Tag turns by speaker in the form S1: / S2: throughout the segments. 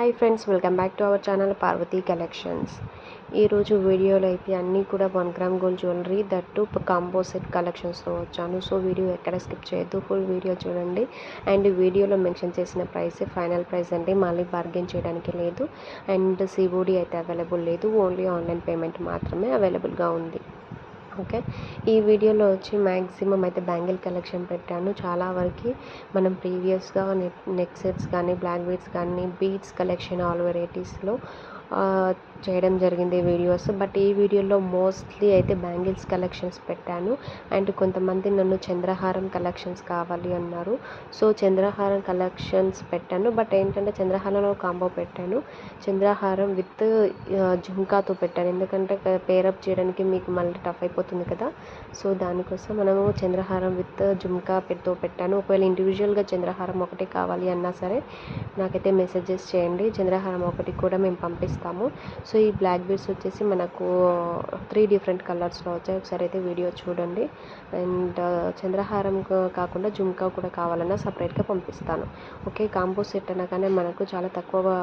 S1: Hi friends, welcome back to our channel Parvati collections. ఈరోజు వీడియోలో అయితే అన్నీ కూడా 1 gram gold jewellery that combo set కలెక్షన్స్తో వచ్చాను. సో వీడియో ఎక్కడ స్కిప్ చేయొద్దు, ఫుల్ వీడియో చూడండి. అండ్ వీడియోలో మెన్షన్ చేసిన ప్రైస్ ఫైనల్ ప్రైస్ అండి, మళ్ళీ బార్గెన్ చేయడానికి లేదు. అండ్ సిఓడి అయితే అవైలబుల్ లేదు, ఓన్లీ ఆన్లైన్ పేమెంట్ మాత్రమే అవైలబుల్గా ఉంది. ఓకే, ఈ వీడియోలో వచ్చి మ్యాక్సిమం అయితే బ్యాంగిల్ కలెక్షన్ పెట్టాను. చాలా వరకు మనం ప్రీవియస్గా నెక్ సెట్స్ కానీ, బ్లాక్ బీడ్స్ కానీ, బీడ్స్ కలెక్షన్ ఆల్ వెరైటీస్లో చేయడం జరిగింది వీడియోస్. బట్ ఈ వీడియోలో మోస్ట్లీ అయితే బ్యాంగిల్స్ కలెక్షన్స్ పెట్టాను. అండ్ కొంతమంది నన్ను చంద్రహారం కలెక్షన్స్ కావాలి అన్నారు. సో చంద్రహారం కలెక్షన్స్ పెట్టాను. బట్ ఏంటంటే చంద్రహారంలో కాంబో పెట్టాను, చంద్రహారం విత్ జుంకాతో పెట్టాను. ఎందుకంటే పేరప్ చేయడానికి మీకు మళ్ళీ టఫ్ అయిపోతుంది కదా. సో దానికోసం మనము చంద్రహారం విత్ జుంకా పెట్టాను. ఒకవేళ ఇండివిజువల్గా చంద్రహారం ఒకటి కావాలి అన్నా సరే నాకైతే మెసేజెస్ చేయండి, చంద్రహారం ఒకటి కూడా మేము పంపిస్తాము. సో ఈ బ్లాక్ బీడ్స్ వచ్చేసి మనకు 3 డిఫరెంట్ కలర్స్లో వచ్చాయి. ఒకసారి అయితే వీడియో చూడండి. అండ్ చంద్రహారం కాకుండా జుంకా కూడా కావాలన్నా సపరేట్గా పంపిస్తాను. ఓకే, కాంబో సెట్ అనగానే మనకు చాలా తక్కువ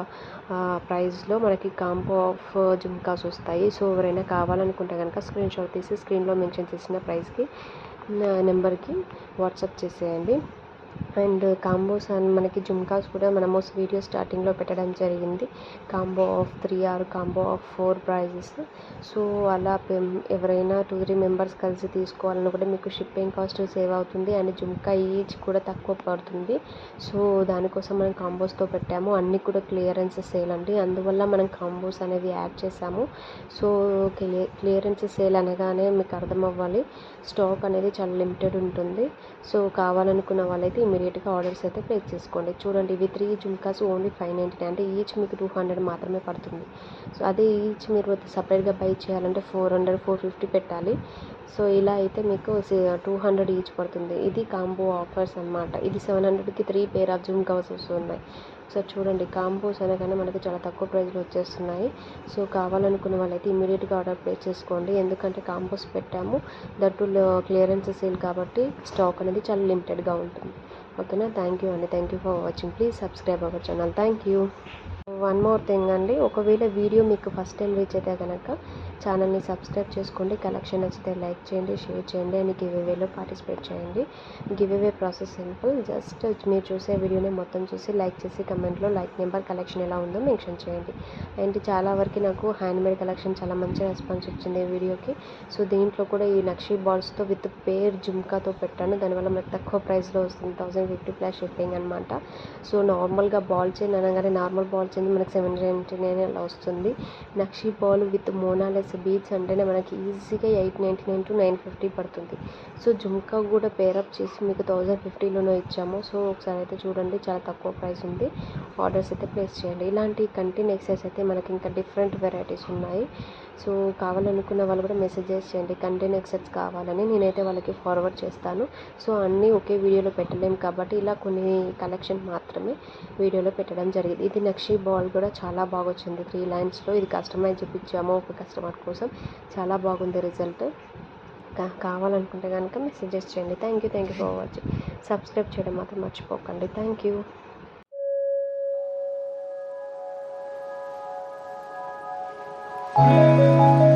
S1: ప్రైస్లో మనకి కాంబో ఆఫ్ జుంకాస్ వస్తాయి. సో ఎవరైనా కావాలనుకుంటే కనుక స్క్రీన్ షాట్ తీసి స్క్రీన్లో మెన్షన్ చేసిన ప్రైస్కి నెంబర్కి వాట్సాప్ చేసేయండి. అండ్ కాంబోస్ అండ్ మనకి జుమ్కాస్ కూడా మనము వీడియో స్టార్టింగ్లో పెట్టడం జరిగింది. Combo of 3 or combo of 4 prizes. So అలా ఎవరైనా 2-3 మెంబర్స్ కలిసి తీసుకోవాలని కూడా మీకు షిప్పింగ్ కాస్ట్ సేవ్ అవుతుంది. అండ్ జుమ్కా ఈచ్ కూడా తక్కువ పడుతుంది. సో దానికోసం మనం కాంబోస్తో పెట్టాము. అన్నీ కూడా క్లియరెన్స్ సేల్ అండి, అందువల్ల మనం కాంబోస్ అనేది యాడ్ చేసాము. సో క్లియరెన్స్ సేల్ అనగానే మీకు అర్థం అవ్వాలి, స్టాక్ అనేది చాలా లిమిటెడ్ ఉంటుంది. సో కావాలనుకున్న వాళ్ళైతే ఇమీడియట్గా ఆర్డర్స్ అయితే ప్లేస్ చేసుకోండి. చూడండి, ఇవి 3 జుమ్కాస్ ఓన్లీ 599, అంటే ఈచ్ మీకు 200 మాత్రమే పడుతుంది. సో అదే ఈచ్ మీరు సపరేట్గా బై చేయాలంటే 400-450 పెట్టాలి. సో ఇలా అయితే మీకు 200 ఈచ్ పడుతుంది. ఇది కాంబో ఆఫర్స్ అన్నమాట. ఇది 700కి 3 పేర్ ఆఫ్ జుమ్కాస్ వస్తున్నాయి. సో చూడండి, కాంబోస్ అనగానే మనకి చాలా తక్కువ ప్రైస్లో వచ్చేస్తున్నాయి. సో కావాలనుకున్న వాళ్ళైతే ఇమీడియట్గా ఆర్డర్ ప్లేస్ చేసుకోండి. ఎందుకంటే కాంబోస్ పెట్టాము, దట్టు క్లియరెన్స్ సేల్ కాబట్టి స్టాక్ అనేది చాలా లిమిటెడ్గా ఉంటుంది. ఓకేనా, థ్యాంక్ యూ అండి, thank you for watching. Please subscribe our channel. Thank you. One more thing అండి, ఒకవేళ వీడియో మీకు ఫస్ట్ టైం రీచ్ అయితే కనుక ఛానల్ని సబ్స్క్రైబ్ చేసుకోండి. కలెక్షన్ నచ్చితే లైక్ చేయండి, షేర్ చేయండి, అండ్ గివ్ అవేలో పార్టిసిపేట్ చేయండి. Give away process simple, just మీరు చూసే వీడియోని మొత్తం చూసి లైక్ చేసి కమెంట్లో లైక్ నెంబర్ కలెక్షన్ ఎలా ఉందో మెన్షన్ చేయండి. అండ్ చాలా వరకు నాకు హ్యాండ్మేడ్ కలెక్షన్ చాలా మంచి రెస్పాన్స్ వచ్చింది ఈ వీడియోకి. సో దీంట్లో కూడా ఈ నక్షీ బాల్స్తో విత్ పేర్ జుమ్కాతో పెట్టాను, దానివల్ల మనకు తక్కువ ప్రైస్లో వస్తుంది. 1050+ షిప్పింగ్ అనమాట. సో నార్మల్గా బాల్ చైన్ అనగానే నార్మల్ బాల్ చైన్ మనకి 799 అలా వస్తుంది. నక్షీ బాల్ విత్ మోనాలెస్ బీడ్స్ అంటేనే మనకి ఈజీగా 899-950 పడుతుంది. సో జుమ్కా కూడా పేరప్ చేసి మీకు 1050లోనే ఇచ్చాము. సో ఒకసారి అయితే చూడండి, చాలా తక్కువ ప్రైస్ ఉంది. ఆర్డర్స్ అయితే ప్లేస్ చేయండి. ఇలాంటి కంటిన్యూ ఎక్సెస్ అయితే మనకి ఇంకా డిఫరెంట్ వెరైటీస్ ఉన్నాయి. సో కావాలనుకున్న వాళ్ళు కూడా మెసేజెస్ చేయండి, కంటెంట్ ఎక్సెట్స్ కావాలని. నేనైతే వాళ్ళకి ఫార్వర్డ్ చేస్తాను. సో అన్నీ ఒకే వీడియోలో పెట్టలేము కాబట్టి ఇలా కొన్ని కలెక్షన్ మాత్రమే వీడియోలో పెట్టడం జరిగింది. ఇది నక్షీ బాల్ కూడా చాలా బాగా వచ్చింది, 3 లైన్స్లో. ఇది కస్టమైజ్ చూపించాము ఒక కస్టమర్ కోసం, చాలా బాగుంది రిజల్ట్. కావాలనుకుంటే కనుక మెసేజెస్ చేయండి. Thank you for watching. Subscribe చేయడం మాత్రం మర్చిపోకండి. Thank you.
S2: Thank you.